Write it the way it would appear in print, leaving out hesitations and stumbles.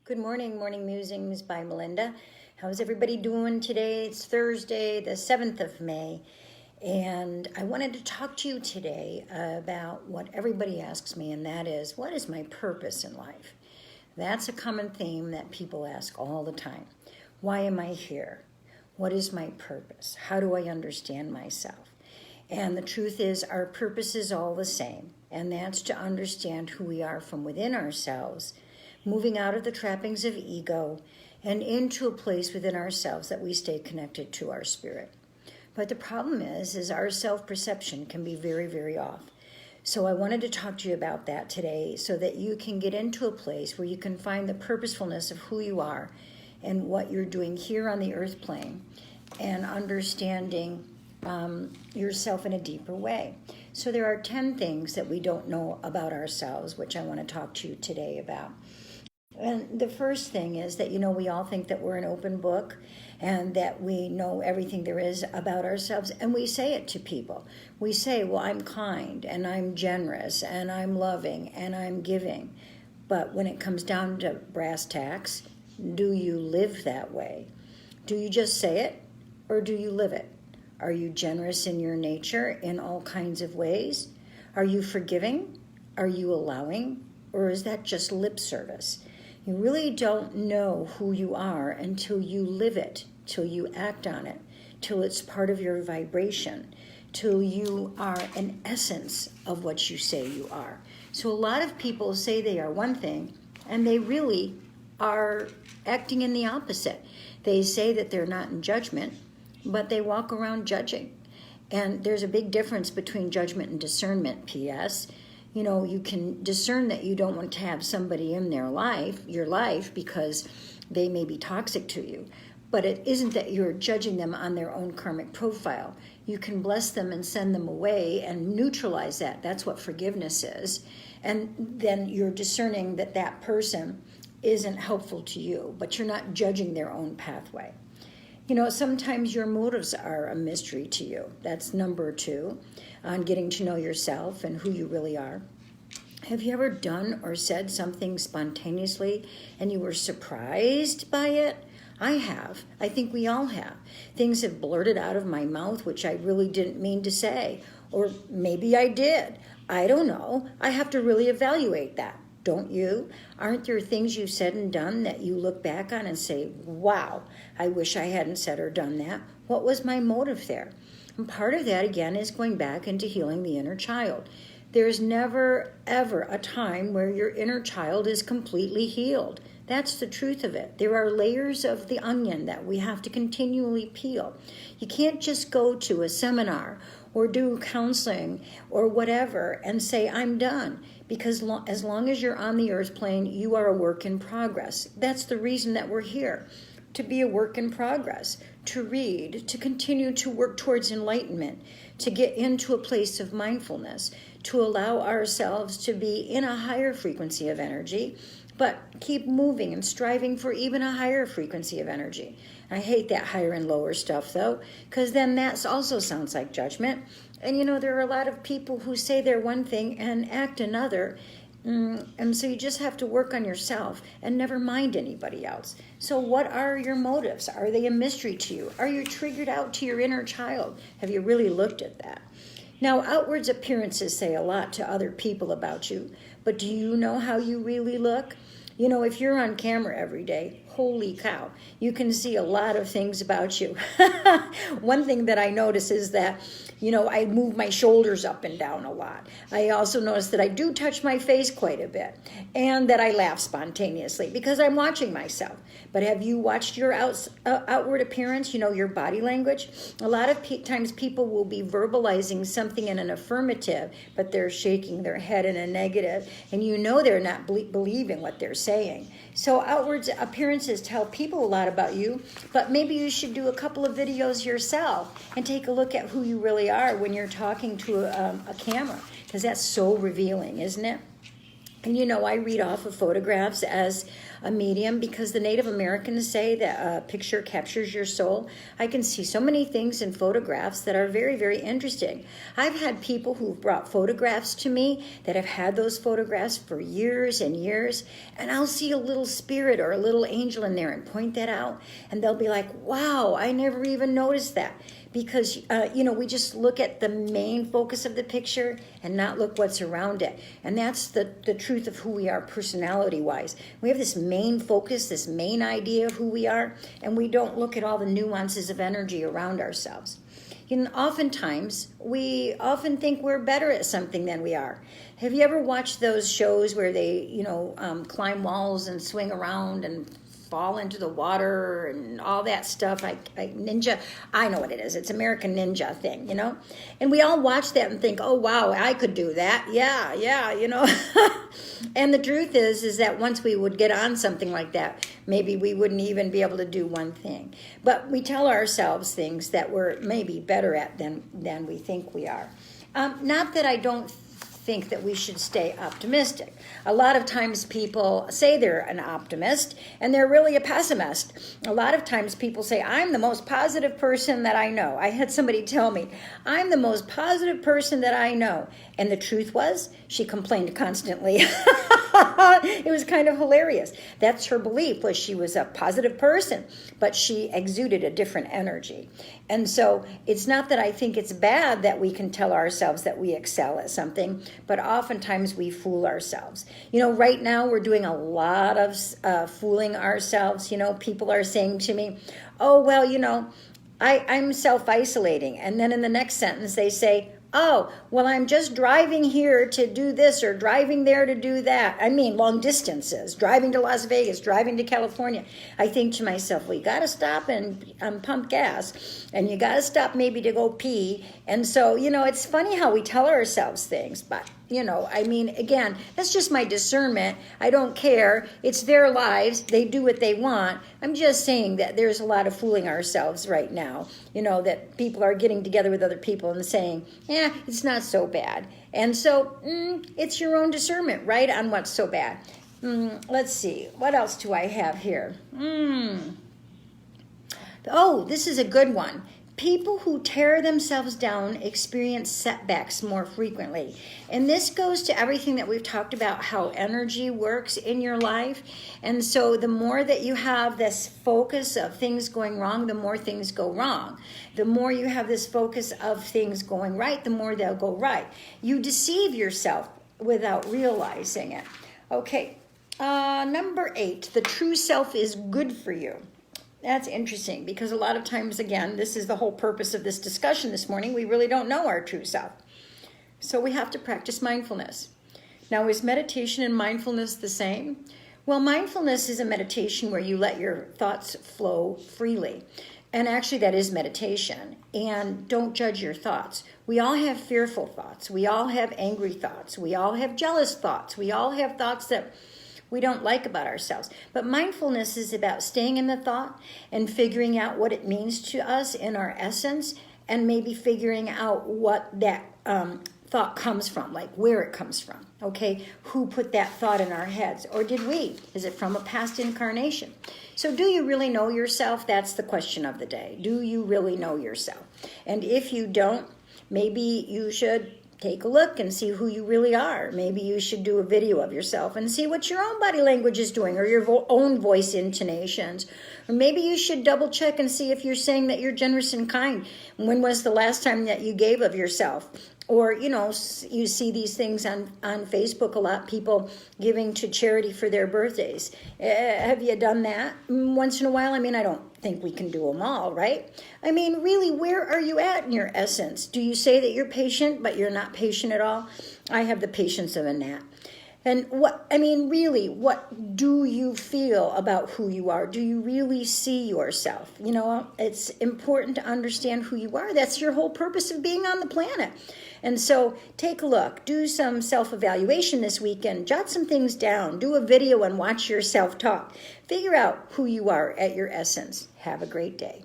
Good morning, Morning Musings by Melinda. How's everybody doing today? It's Thursday, the 7th of May, and I wanted to talk to you today about what everybody asks me, and that is, what is my purpose in life? That's a common theme that people ask all the time. Why am I here? What is my purpose? How do I understand myself? And the truth is, our purpose is all the same, and that's to understand who we are from within ourselves, moving out of the trappings of ego and into a place within ourselves that we stay connected to our spirit. But the problem is our self-perception can be very, very off. So I wanted to talk to you about that today so that you can get into a place where you can find the purposefulness of who you are and what you're doing here on the earth plane and understanding yourself in a deeper way. So there are 10 things that we don't know about ourselves, which I want to talk to you today about. And the first thing is that, we all think that we're an open book and that we know everything there is about ourselves. And we say it to people. We say, well, I'm kind and I'm generous and I'm loving and I'm giving. But when it comes down to brass tacks, do you live that way? Do you just say it or do you live it? Are you generous in your nature in all kinds of ways? Are you forgiving? Are you allowing? Or is that just lip service? You really don't know who you are until you live it, till you act on it, till it's part of your vibration, till you are an essence of what you say you are. So a lot of people say they are one thing, and they really are acting in the opposite. They say that they're not in judgment, but they walk around judging. And there's a big difference between judgment and discernment, P.S. You can discern that you don't want to have somebody in your life, because they may be toxic to you. But it isn't that you're judging them on their own karmic profile. You can bless them and send them away and neutralize that. That's what forgiveness is. And then you're discerning that that person isn't helpful to you, but you're not judging their own pathway. Sometimes your motives are a mystery to you. That's number 2 on getting to know yourself and who you really are. Have you ever done or said something spontaneously and you were surprised by it? I have. I think we all have. Things have blurted out of my mouth which I really didn't mean to say. Or maybe I did. I don't know. I have to really evaluate that. Don't you? Aren't there things you've said and done that you look back on and say, wow, I wish I hadn't said or done that. What was my motive there? And part of that, again, is going back into healing the inner child. There's never, ever a time where your inner child is completely healed. That's the truth of it. There are layers of the onion that we have to continually peel. You can't just go to a seminar or do counseling or whatever and say, I'm done. Because as long as you're on the earth plane, you are a work in progress. That's the reason that we're here, to be a work in progress, to read, to continue to work towards enlightenment, to get into a place of mindfulness, to allow ourselves to be in a higher frequency of energy, but keep moving and striving for even a higher frequency of energy. I hate that higher and lower stuff, though, because then that also sounds like judgment. And, there are a lot of people who say they're one thing and act another. And so you just have to work on yourself and never mind anybody else. So what are your motives? Are they a mystery to you? Are you triggered out to your inner child? Have you really looked at that? Now, outwards appearances say a lot to other people about you, but do you know how you really look? If you're on camera every day, holy cow, you can see a lot of things about you. One thing that I notice is that, I move my shoulders up and down a lot. I also notice that I do touch my face quite a bit and that I laugh spontaneously because I'm watching myself. But have you watched your outward appearance, your body language? A lot of times people will be verbalizing something in an affirmative, but they're shaking their head in a negative, and they're not believing what they're saying. So outward appearances tell people a lot about you, but maybe you should do a couple of videos yourself and take a look at who you really are when you're talking to a camera, because that's so revealing, isn't it? And I read off of photographs as a medium because the Native Americans say that a picture captures your soul. I can see so many things in photographs that are very, very interesting. I've had people who've brought photographs to me that have had those photographs for years and years, and I'll see a little spirit or a little angel in there and point that out, and they'll be like, wow, I never even noticed that. Because, we just look at the main focus of the picture and not look what's around it. And that's the truth of who we are personality-wise. We have this main focus, this main idea of who we are, and we don't look at all the nuances of energy around ourselves. Oftentimes, we often think we're better at something than we are. Have you ever watched those shows where they, climb walls and swing around and fall into the water and all that stuff? Ninja, I know what it is. It's American Ninja thing, And we all watch that and think, oh, wow, I could do that. Yeah. And the truth is that once we would get on something like that, maybe we wouldn't even be able to do one thing. But we tell ourselves things that we're maybe better at than we think we are. Not that I don't think that we should stay optimistic. A lot of times people say they're an optimist and they're really a pessimist. A lot of times people say, I'm the most positive person that I know. I had somebody tell me, I'm the most positive person that I know. And the truth was, she complained constantly. It was kind of hilarious. That's her belief, was she was a positive person, but she exuded a different energy. And so it's not that I think it's bad that we can tell ourselves that we excel at something, but oftentimes we fool ourselves. Right now we're doing a lot of fooling ourselves. People are saying to me, oh, well, I'm self-isolating. And then in the next sentence they say, oh, well, I'm just driving here to do this or driving there to do that. I mean, long distances, driving to Las Vegas, driving to California. I think to myself, well, you got to stop and pump gas, and you got to stop maybe to go pee. And so, it's funny how we tell ourselves things, but again, that's just my discernment. I don't care. It's their lives. They do what they want. I'm just saying that there's a lot of fooling ourselves right now, that people are getting together with other people and saying, yeah, it's not so bad. And so it's your own discernment, right, on what's so bad. Let's see. What else do I have here? Oh, this is a good one. People who tear themselves down experience setbacks more frequently. And this goes to everything that we've talked about, how energy works in your life. And so the more that you have this focus of things going wrong, the more things go wrong. The more you have this focus of things going right, the more they'll go right. You deceive yourself without realizing it. Okay, number 8, the true self is good for you. That's interesting because a lot of times, again, this is the whole purpose of this discussion this morning. We really don't know our true self. So we have to practice mindfulness. Now, is meditation and mindfulness the same? Well, mindfulness is a meditation where you let your thoughts flow freely. And actually, that is meditation. And don't judge your thoughts. We all have fearful thoughts. We all have angry thoughts. We all have jealous thoughts. We all have thoughts that we don't like about ourselves. But mindfulness is about staying in the thought and figuring out what it means to us in our essence, and maybe figuring out what that thought comes from, like where it comes from. Okay, who put that thought in our heads? Or did we? Is it from a past incarnation? So do you really know yourself? That's the question of the day. Do you really know yourself? And if you don't, maybe you should take a look and see who you really are. Maybe you should do a video of yourself and see what your own body language is doing, or your own voice intonations. Or maybe you should double check and see if you're saying that you're generous and kind. When was the last time that you gave of yourself? Or, you see these things on Facebook a lot, people giving to charity for their birthdays. Have you done that once in a while? I mean, I don't think we can do them all, right? I mean, really, where are you at in your essence? Do you say that you're patient, but you're not patient at all? I have the patience of a gnat. And what do you feel about who you are? Do you really see yourself? It's important to understand who you are. That's your whole purpose of being on the planet. And so take a look, do some self-evaluation this weekend, jot some things down, do a video and watch yourself talk. Figure out who you are at your essence. Have a great day.